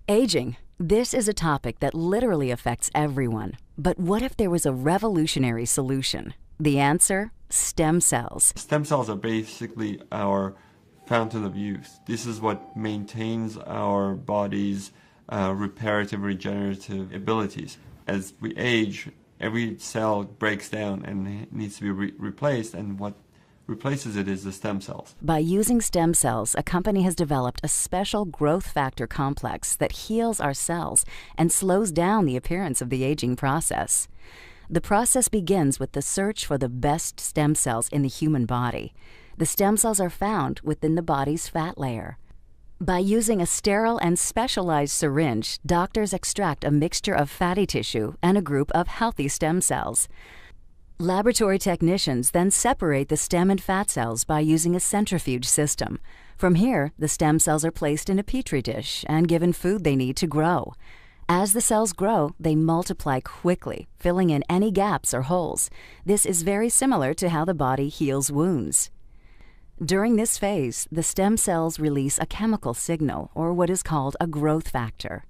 Aging. This is a topic that literally affects everyone. But what if there was a revolutionary solution? The answer? Stem cells. Stem cells are basically our fountain of youth. This is what maintains our body's reparative, regenerative abilities. As we age, every cell breaks down and needs to be replaced, and what replaces it is the stem cells. By using stem cells, a company has developed a special growth factor complex that heals our cells and slows down the appearance of the aging process. The process begins with the search for the best stem cells in the human body. The stem cells are found within the body's fat layer. By using a sterile and specialized syringe, doctors extract a mixture of fatty tissue and a group of healthy stem cells. Laboratory technicians then separate the stem and fat cells by using a centrifuge system. From here, the stem cells are placed in a petri dish and given food they need to grow. As the cells grow, they multiply quickly, filling in any gaps or holes. This is very similar to how the body heals wounds. During this phase, the stem cells release a chemical signal, or what is called a growth factor.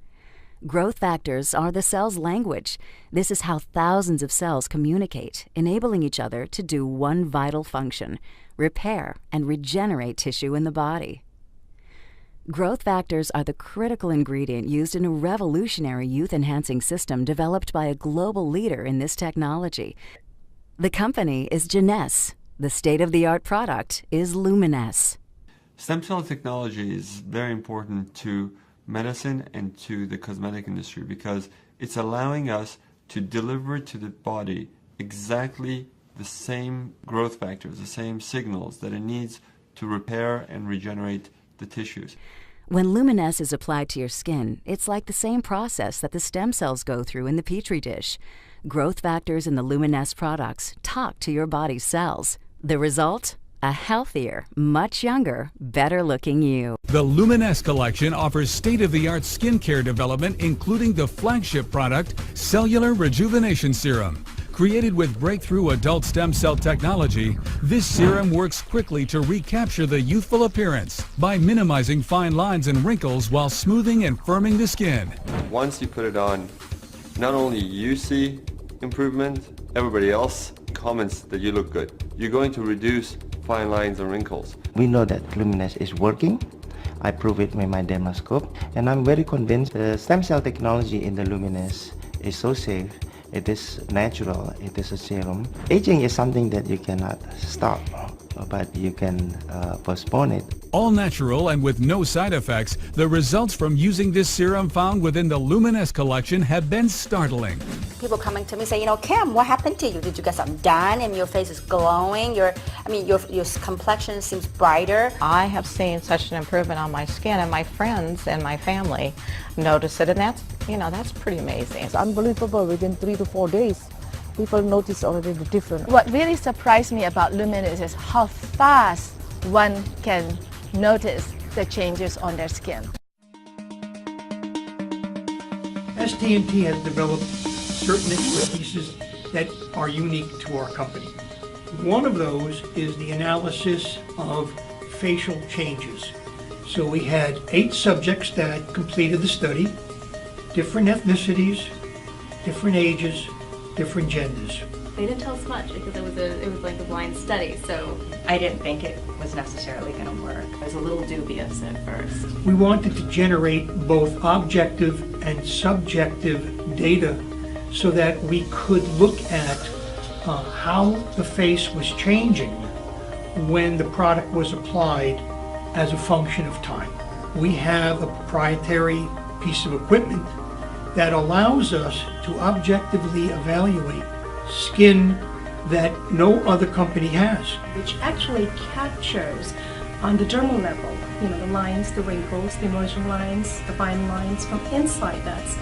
Growth factors are the cell's language. This is how thousands of cells communicate, enabling each other to do one vital function: repair and regenerate tissue in the body. Growth factors are the critical ingredient used in a revolutionary youth-enhancing system developed by a global leader in this technology. The company is LUMINESCE. The state-of-the-art product is LUMINESCE. Stem cell technology is very important to medicine and to the cosmetic industry because it's allowing us to deliver to the body exactly the same growth factors, the same signals that it needs to repair and regenerate the tissues. When LUMINESCE is applied to your skin, it's like the same process that the stem cells go through in the petri dish. Growth factors in the LUMINESCE products talk to your body's cells. The result? A healthier, much younger, better-looking you. The LUMINESCE collection offers state-of-the-art skincare development, including the flagship product, Cellular Rejuvenation Serum. Created with breakthrough adult stem cell technology, this serum works quickly to recapture the youthful appearance by minimizing fine lines and wrinkles while smoothing and firming the skin. Once you put it on, not only you see improvement, everybody else comments that you look good. You're going to reduce fine lines and wrinkles. We know that LUMINESCE is working. I prove it with my dermoscope, and I'm very convinced the stem cell technology in the LUMINESCE is so safe. It is natural. It is a serum. Aging is something that you cannot stop, but you can postpone it. All natural and with no side effects, the results from using this serum found within the LUMINESCE collection have been startling. People coming to me say, Kim, what happened to you? Did you get something done? And your face is glowing. Your complexion seems brighter. I have seen such an improvement on my skin, and my friends and my family notice it, and that's pretty amazing. It's unbelievable. Within 3 to 4 days, people notice already the difference. What really surprised me about LUMINESCE is how fast one can notice the changes on their skin. ST&T has developed certain expertises that are unique to our company. One of those is the analysis of facial changes. So we had 8 subjects that completed the study, different ethnicities, different ages, different genders. They didn't tell us much because it was like a blind study, so I didn't think it was necessarily going to work. I was a little dubious at first. We wanted to generate both objective and subjective data so that we could look at how the face was changing when the product was applied as a function of time. We have a proprietary piece of equipment that allows us to objectively evaluate skin that no other company has. Which actually captures on the dermal level, the lines, the wrinkles, the emerging lines, the fine lines from inside that's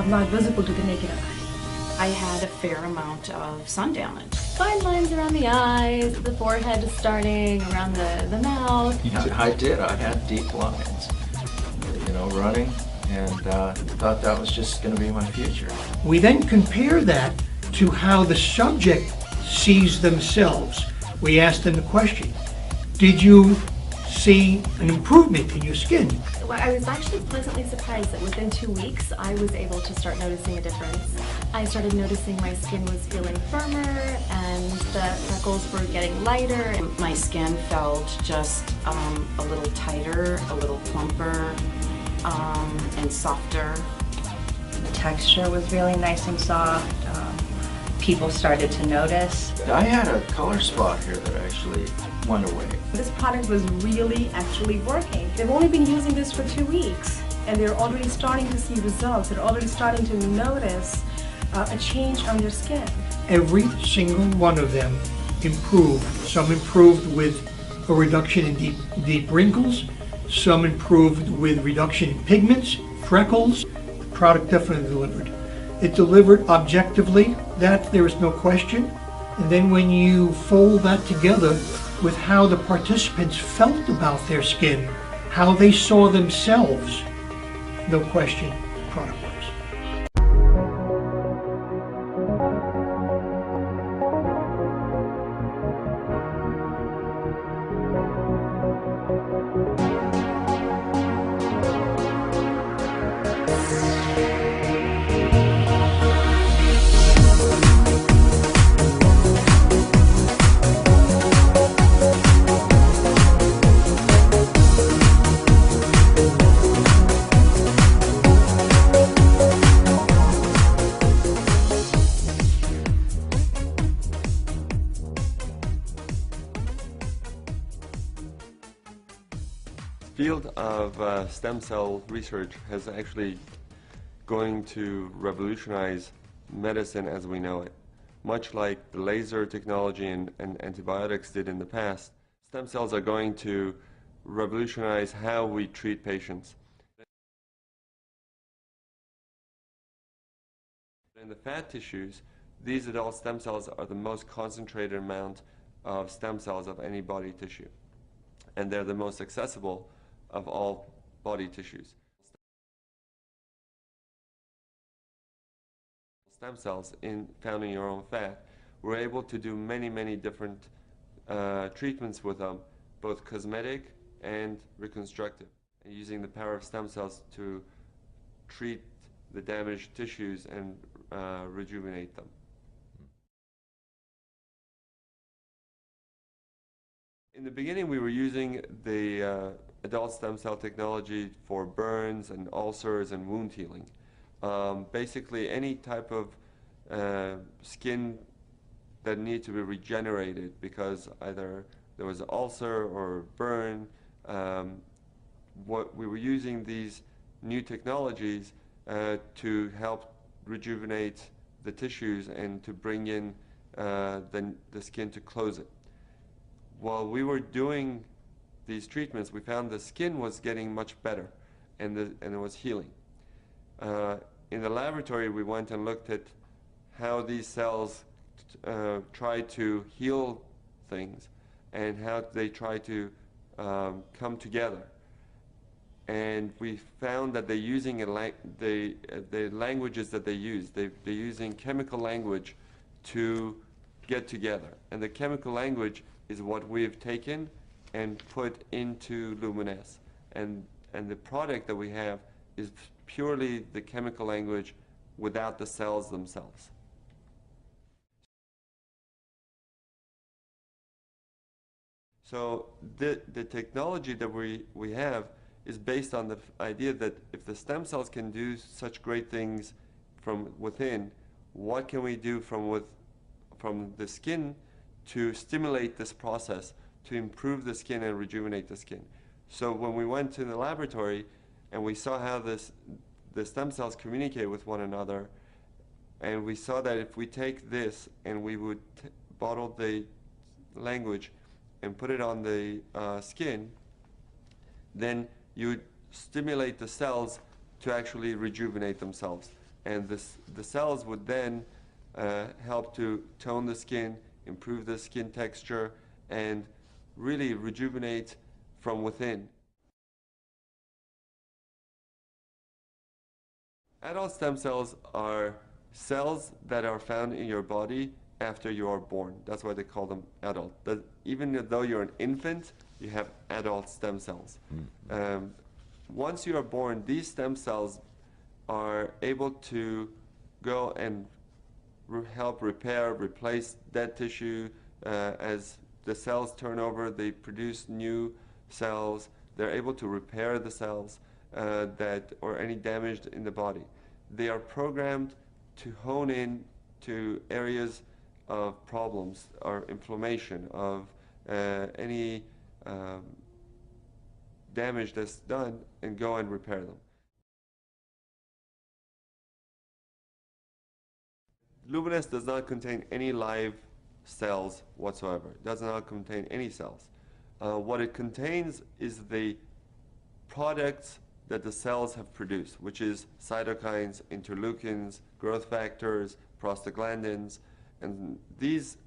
not visible to the naked eye. I had a fair amount of sun damage. Fine lines around the eyes, the forehead starting, around the mouth. I did. I had deep lines, running, and thought that was just going to be my future. We then compare that to how the subject sees themselves. We asked them the question, did you see an improvement in your skin. Well, I was actually pleasantly surprised that within 2 weeks I was able to start noticing a difference. I started noticing my skin was feeling firmer and the freckles were getting lighter. My skin felt just a little tighter, a little plumper, and softer. The texture was really nice and soft. People started to notice. I had a color spot here that actually went away. This product was really actually working. They've only been using this for 2 weeks and they're already starting to see results. They're already starting to notice a change on their skin. Every single one of them improved. Some improved with a reduction in deep wrinkles. Some improved with reduction in pigments, freckles. The product definitely delivered. It delivered objectively, that there is no question. And then when you fold that together with how the participants felt about their skin, how they saw themselves, no question, the product works. The field of stem cell research has actually going to revolutionize medicine as we know it. Much like the laser technology and antibiotics did in the past, stem cells are going to revolutionize how we treat patients. In the fat tissues, these adult stem cells are the most concentrated amount of stem cells of any body tissue, and they're the most accessible of all body tissues. Stem cells found in your own fat, we're able to do many different treatments with them, both cosmetic and reconstructive, and using the power of stem cells to treat the damaged tissues and rejuvenate them. In the beginning, we were using the adult stem cell technology for burns and ulcers and wound healing. Basically, any type of skin that needed to be regenerated because either there was an ulcer or burn. What we were using these new technologies to help rejuvenate the tissues and to bring in the skin to close it. While we were doing these treatments, we found the skin was getting much better and it was healing. In the laboratory, we went and looked at how these cells try to heal things and how they try to come together. And we found that they're using the languages that they use. They're using chemical language to get together. And the chemical language is what we've taken and put into LUMINESCE. And the product that we have is purely the chemical language without the cells themselves. So the technology that we have is based on the idea that if the stem cells can do such great things from within, what can we do from the skin to stimulate this process, to improve the skin and rejuvenate the skin. So when we went to the laboratory and we saw how the stem cells communicate with one another, and we saw that if we take this and we would bottle the language and put it on the skin, then you would stimulate the cells to actually rejuvenate themselves. And the cells would then help to tone the skin, improve the skin texture, and really rejuvenate from within. Adult stem cells are cells that are found in your body after you are born. That's why they call them adult. Even though you're an infant, you have adult stem cells. Once you are born, these stem cells are able to go and help repair, replace dead tissue. As the cells turn over, they produce new cells. They're able to repair the cells or any damage in the body. They are programmed to hone in to areas of problems or inflammation, of any damage that's done, and go and repair them. LUMINESCE does not contain any live cells whatsoever. It does not contain any cells. What it contains is the products that the cells have produced, which is cytokines, interleukins, growth factors, prostaglandins, and these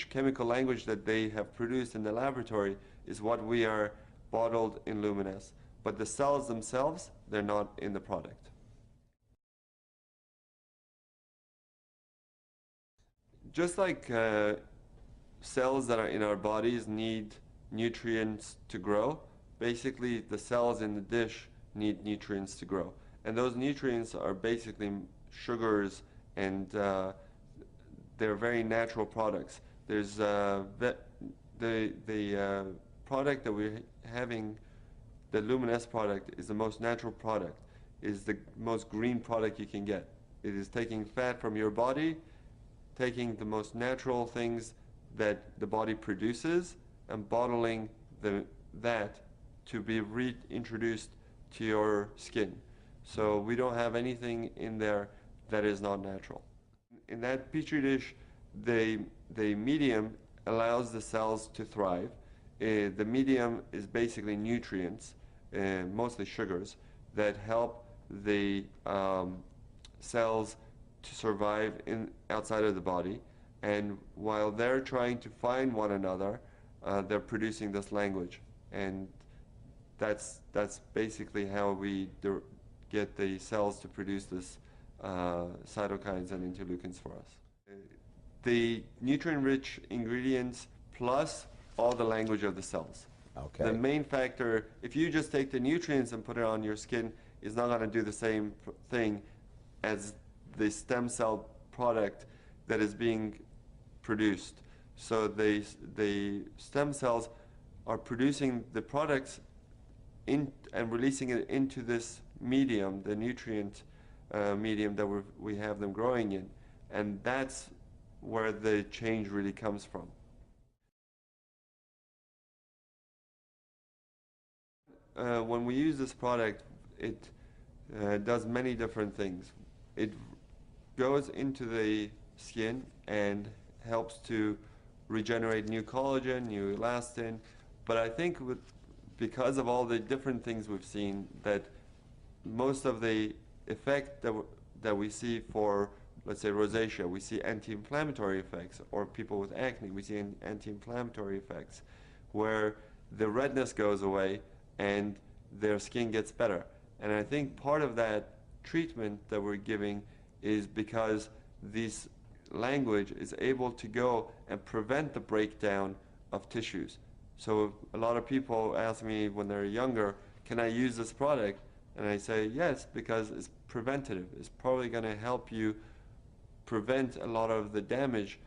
chemical language that they have produced in the laboratory is what we are bottled in LUMINESCE. But the cells themselves, they're not in the product. Just like cells that are in our bodies need nutrients to grow, basically the cells in the dish need nutrients to grow. And those nutrients are basically sugars, and they're very natural products. There's the product that we're having, the LUMINESCE product, is the most natural product, is the most green product you can get. It is taking fat from your body, taking the most natural things that the body produces, and bottling that to be reintroduced to your skin. So we don't have anything in there that is not natural. In that petri dish, the medium allows the cells to thrive. The medium is basically nutrients, mostly sugars, that help the cells to survive outside of the body. And while they're trying to find one another, they're producing this language. And that's basically how we get the cells to produce this cytokines and interleukins for us. The nutrient-rich ingredients plus all the language of the cells. Okay. The main factor, if you just take the nutrients and put it on your skin, is not going to do the same thing as the stem cell product that is being produced. So the stem cells are producing the products and releasing it into this medium, the nutrient medium that we have them growing in, and that's where the change really comes from. When we use this product, it does many different things. It goes into the skin and helps to regenerate new collagen, new elastin, but I think because of all the different things we've seen, that most of the effect that we see for, let's say, rosacea, we see anti-inflammatory effects, or people with acne, we see anti-inflammatory effects, where the redness goes away and their skin gets better. And I think part of that treatment that we're giving is because this language is able to go and prevent the breakdown of tissues. So a lot of people ask me when they're younger, can I use this product? And I say yes, because it's preventative. It's probably going to help you prevent a lot of the damage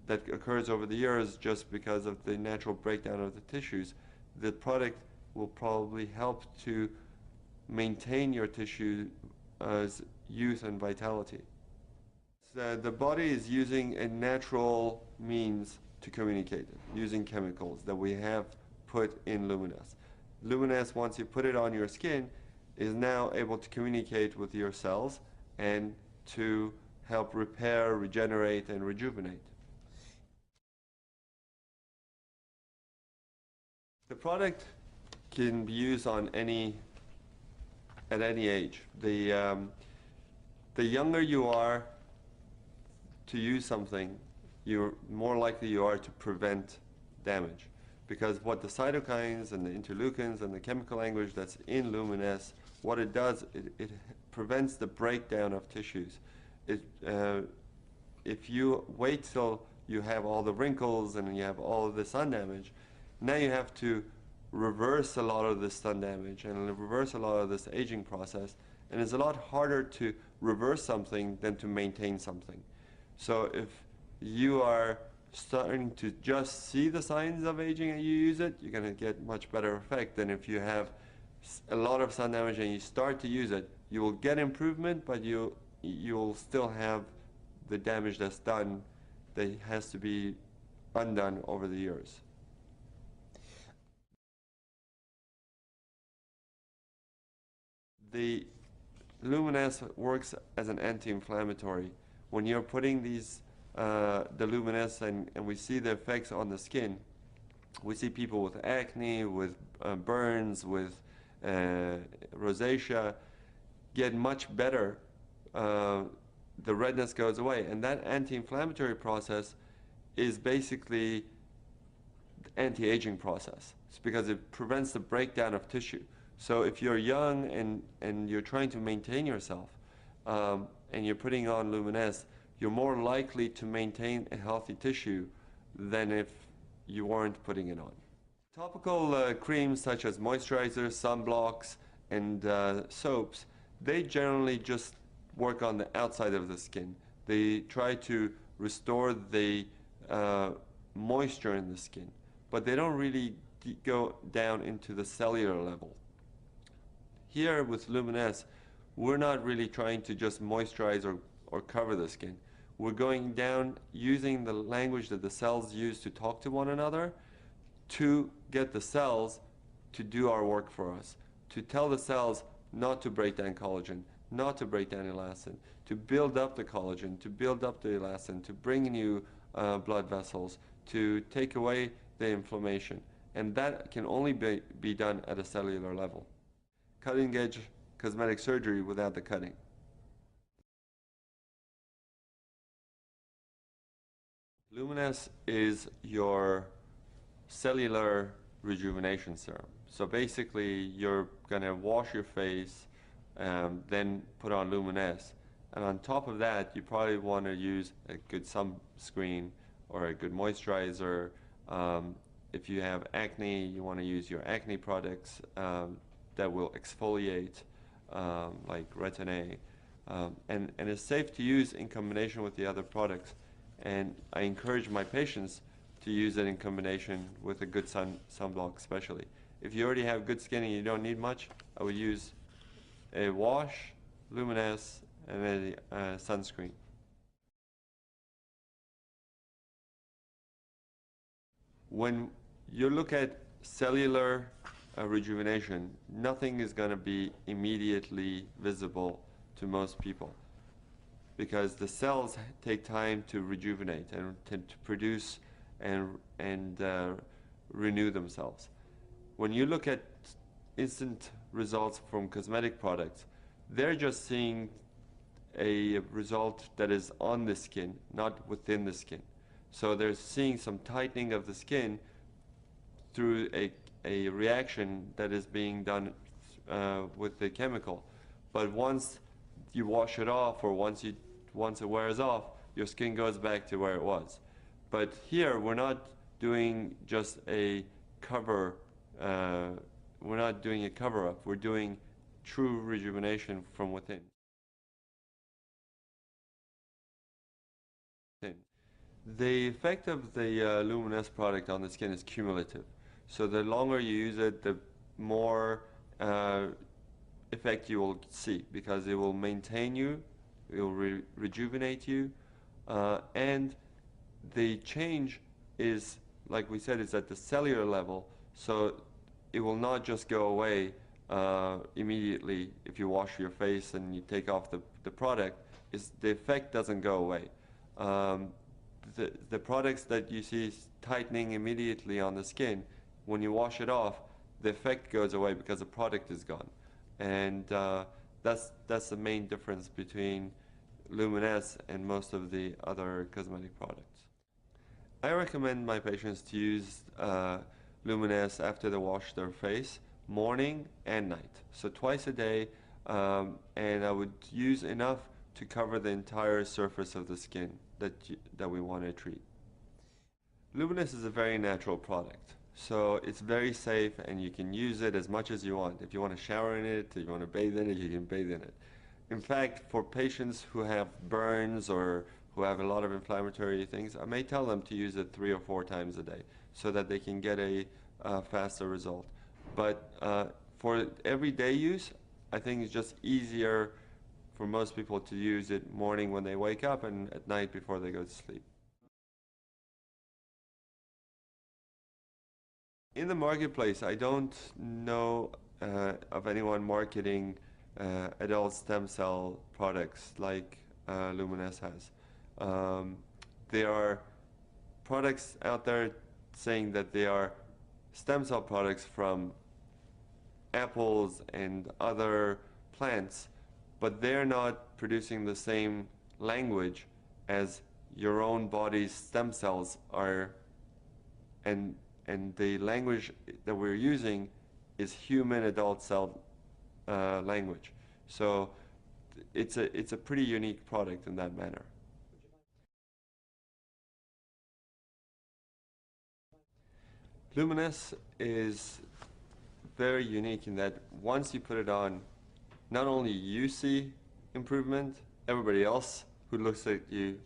that occurs over the years just because of the natural breakdown of the tissues. The product will probably help to maintain your tissue's youth and vitality. The body is using a natural means to communicate, using chemicals that we have put in LUMINESCE. LUMINESCE, once you put it on your skin, is now able to communicate with your cells and to help repair, regenerate, and rejuvenate. The product can be used on at any age. The younger you are to use something, you're more likely you are to prevent damage. Because what the cytokines and the interleukins and the chemical language that's in LUMINESCE, what it does, it prevents the breakdown of tissues. If you wait till you have all the wrinkles and you have all the sun damage, Now you have to reverse a lot of the sun damage and reverse a lot of this aging process, and it's a lot harder to reverse something than to maintain something. So if you are starting to just see the signs of aging and you use it, you're going to get much better effect than if you have a lot of sun damage and you start to use it. You will get improvement, but you'll still have the damage that's done that has to be undone over the years. The LUMINESCE works as an anti-inflammatory. When you're putting these the LUMINESCE and we see the effects on the skin, we see people with acne, with burns, with rosacea get much better. The redness goes away, and that anti-inflammatory process is basically the anti-aging process. It's because it prevents the breakdown of tissue. So if you're young and you're trying to maintain yourself and you're putting on LUMINESCE, you're more likely to maintain a healthy tissue than if you weren't putting it on. Topical creams such as moisturizers, sunblocks, and soaps, they generally just work on the outside of the skin. They try to restore the moisture in the skin, but they don't really go down into the cellular level. Here with LUMINESCE, we're not really trying to just moisturize or cover the skin. We're going down using the language that the cells use to talk to one another to get the cells to do our work for us, to tell the cells not to break down collagen, not to break down elastin, to build up the collagen, to build up the elastin, to bring new blood vessels, to take away the inflammation. And that can only be done at a cellular level. Cutting-edge cosmetic surgery without the cutting. LUMINESCE is your cellular rejuvenation serum. So basically, you're going to wash your face, then put on LUMINESCE. And on top of that, you probably want to use a good sunscreen or a good moisturizer. If you have acne, you want to use your acne products that will exfoliate, like Retin-A. And it's safe to use in combination with the other products. And I encourage my patients to use it in combination with a good sunblock especially. If you already have good skin and you don't need much, I would use a wash, LUMINESCE, and a sunscreen. When you look at cellular rejuvenation, nothing is going to be immediately visible to most people because the cells take time to rejuvenate and to produce and renew themselves. When you look at instant results from cosmetic products, they're just seeing a result that is on the skin, not within the skin. So they're seeing some tightening of the skin through a reaction that is being done with the chemical. But once you wash it off or once it wears off, your skin goes back to where it was. But here we're not doing just a cover, we're not doing a cover-up, we're doing true rejuvenation from within. The effect of the LUMINESCE product on the skin is cumulative. So the longer you use it, the more effect you will see because it will maintain you, it will rejuvenate you, and the change is, like we said, is at the cellular level, so it will not just go away immediately if you wash your face and you take off the product. The effect doesn't go away. The products that you see tightening immediately on the skin, when you wash it off, the effect goes away because the product is gone. And that's the main difference between LUMINESCE and most of the other cosmetic products. I recommend my patients to use LUMINESCE after they wash their face, morning and night. So twice a day, and I would use enough to cover the entire surface of the skin that we want to treat. LUMINESCE is a very natural product. So it's very safe and you can use it as much as you want. If you want to shower in it, if you want to bathe in it, you can bathe in it. In fact, for patients who have burns or who have a lot of inflammatory things, I may tell them to use it 3 or 4 times a day so that they can get a faster result. But for everyday use, I think it's just easier for most people to use it morning when they wake up and at night before they go to sleep. In the marketplace, I don't know of anyone marketing adult stem cell products like LUMINESCE has. There are products out there saying that they are stem cell products from apples and other plants, but they're not producing the same language as your own body's stem cells are, and the language that we're using is human adult cell language. So it's a pretty unique product in that manner. LUMINESCE is very unique in that once you put it on, not only you see improvement, everybody else who looks at you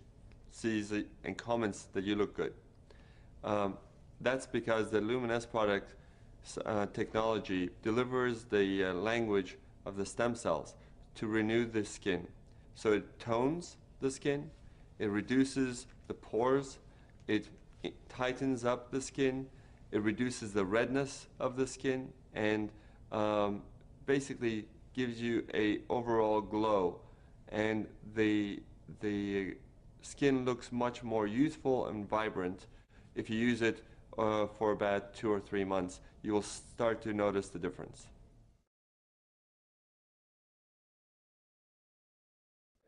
sees it and comments that you look good. That's because the LUMINESCE product technology delivers the language of the stem cells to renew the skin. So it tones the skin, it reduces the pores, it tightens up the skin, it reduces the redness of the skin, and basically gives you a overall glow, and the skin looks much more youthful and vibrant. If you use it for about 2 or 3 months, you will start to notice the difference.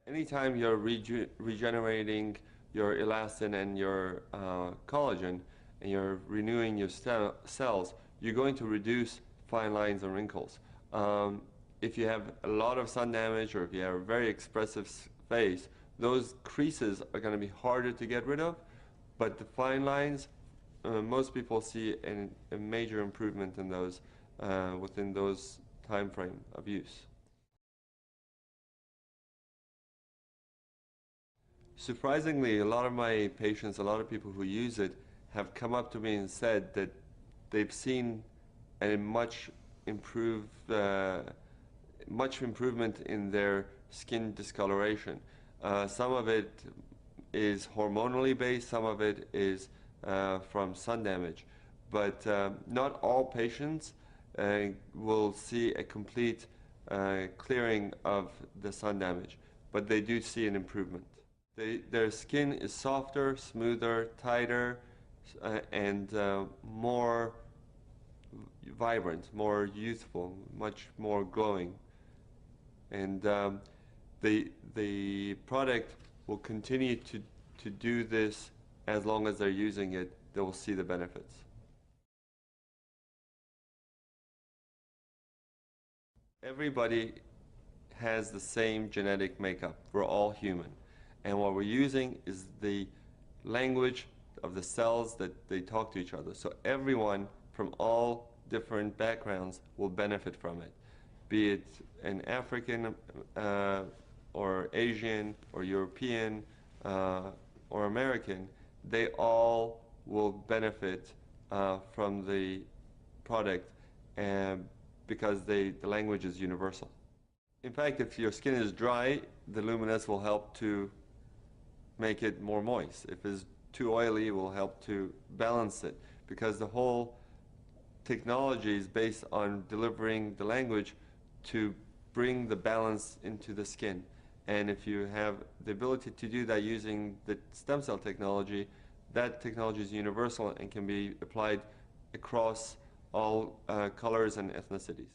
Anytime you're regenerating your elastin and your collagen, and you're renewing your cells, you're going to reduce fine lines and wrinkles. If you have a lot of sun damage or if you have a very expressive face, those creases are going to be harder to get rid of, but the fine lines, most people see a major improvement in those within those time frame of use. Surprisingly, a lot of my patients, a lot of people who use it have come up to me and said that they've seen a much improvement in their skin discoloration. Some of it is hormonally based, some of it is from sun damage, but not all patients will see a complete clearing of the sun damage, but they do see an improvement. Their skin is softer, smoother, tighter, and more vibrant, more youthful, much more glowing. And the product will continue to do this as long as they're using it. They will see the benefits. Everybody has the same genetic makeup. We're all human. And what we're using is the language of the cells that they talk to each other. So everyone from all different backgrounds will benefit from it, be it an African or Asian or European or American. They all will benefit from the product because the language is universal. In fact, if your skin is dry, the LUMINESCE will help to make it more moist. If it's too oily, it will help to balance it, because the whole technology is based on delivering the language to bring the balance into the skin. And if you have the ability to do that using the stem cell technology, that technology is universal and can be applied across all colors and ethnicities.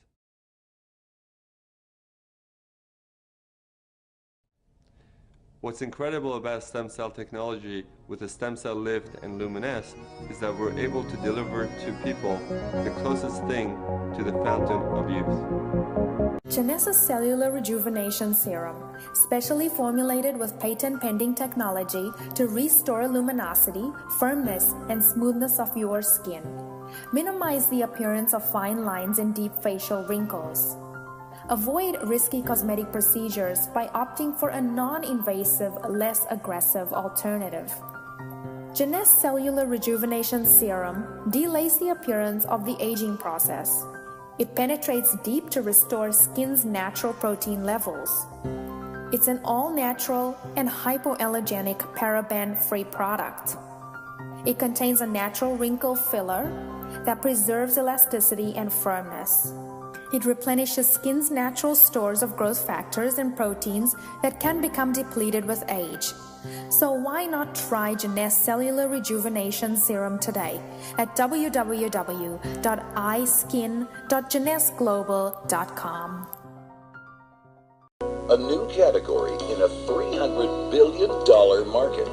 What's incredible about stem cell technology with the stem cell lift and LUMINESCE is that we're able to deliver to people the closest thing to the fountain of youth. Genesis Cellular Rejuvenation Serum, specially formulated with patent-pending technology to restore luminosity, firmness, and smoothness of your skin. Minimize the appearance of fine lines and deep facial wrinkles. Avoid risky cosmetic procedures by opting for a non-invasive, less aggressive alternative. Jeunesse Cellular Rejuvenation Serum delays the appearance of the aging process. It penetrates deep to restore skin's natural protein levels. It's an all-natural and hypoallergenic paraben-free product. It contains a natural wrinkle filler that preserves elasticity and firmness. It replenishes skin's natural stores of growth factors and proteins that can become depleted with age. So why not try Jeunesse Cellular Rejuvenation Serum today at www.iskin.jeunesseglobal.com. A new category in a $300 billion market.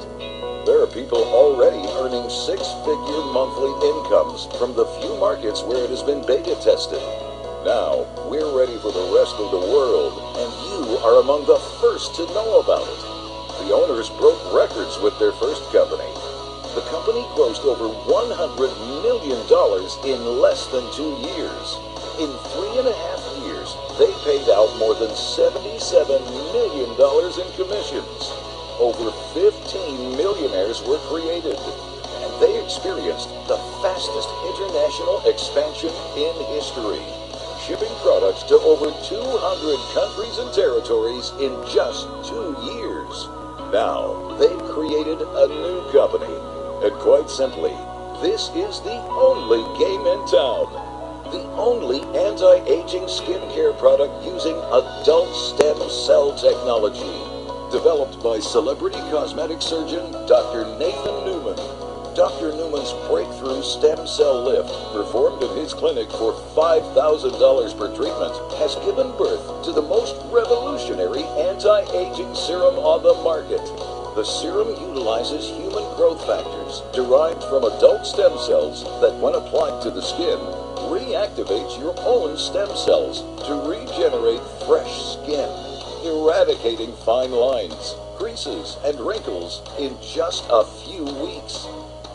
There are people already earning six-figure monthly incomes from the few markets where it has been beta tested. Now, we're ready for the rest of the world, and you are among the first to know about it. The owners broke records with their first company. The company grossed over $100 million in less than 2 years. In 3.5 years, they paid out more than $77 million in commissions. Over 15 millionaires were created, and they experienced the fastest international expansion in history, shipping products to over 200 countries and territories in just 2 years. Now, they've created a new company, and quite simply, this is the only game in town. The only anti-aging skincare product using adult stem cell technology. Developed by celebrity cosmetic surgeon Dr. Nathan Newman. Dr. Newman's breakthrough stem cell lift, performed in his clinic for $5,000 per treatment, has given birth to the most revolutionary anti-aging serum on the market. The serum utilizes human growth factors derived from adult stem cells that, when applied to the skin, reactivates your own stem cells to regenerate fresh skin, eradicating fine lines, creases, and wrinkles in just a few weeks.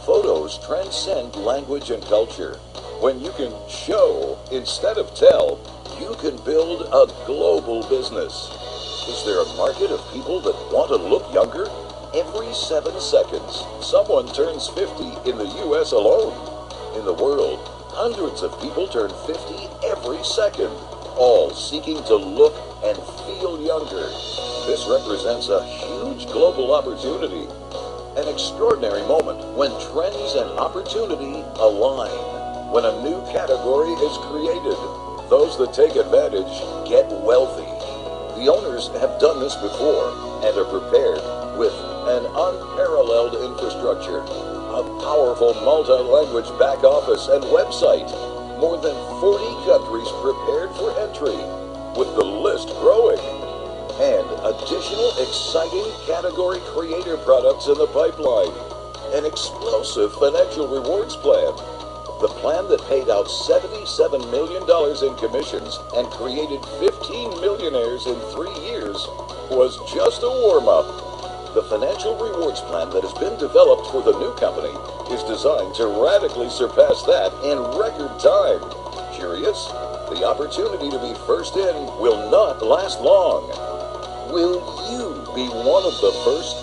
Photos transcend language and culture. When you can show instead of tell, you can build a global business. Is there a market of people that want to look younger? Every 7 seconds, someone turns 50 in the U.S. alone. In the world, hundreds of people turn 50 every second, all seeking to look and feel younger. This represents a huge global opportunity, an extraordinary moment when trends and opportunity align. When a new category is created, those that take advantage get wealthy. The owners have done this before and are prepared with an unparalleled infrastructure, a powerful multi-language back office and website, more than 40 countries prepared for entry, with the list growing, and additional exciting category creator products in the pipeline, an explosive financial rewards plan. The plan that paid out $77 million in commissions and created 15 millionaires in 3 years was just a warm-up. The financial rewards plan that has been developed for the new company is designed to radically surpass that in record time. Curious? The opportunity to be first in will not last long. Will you be one of the first?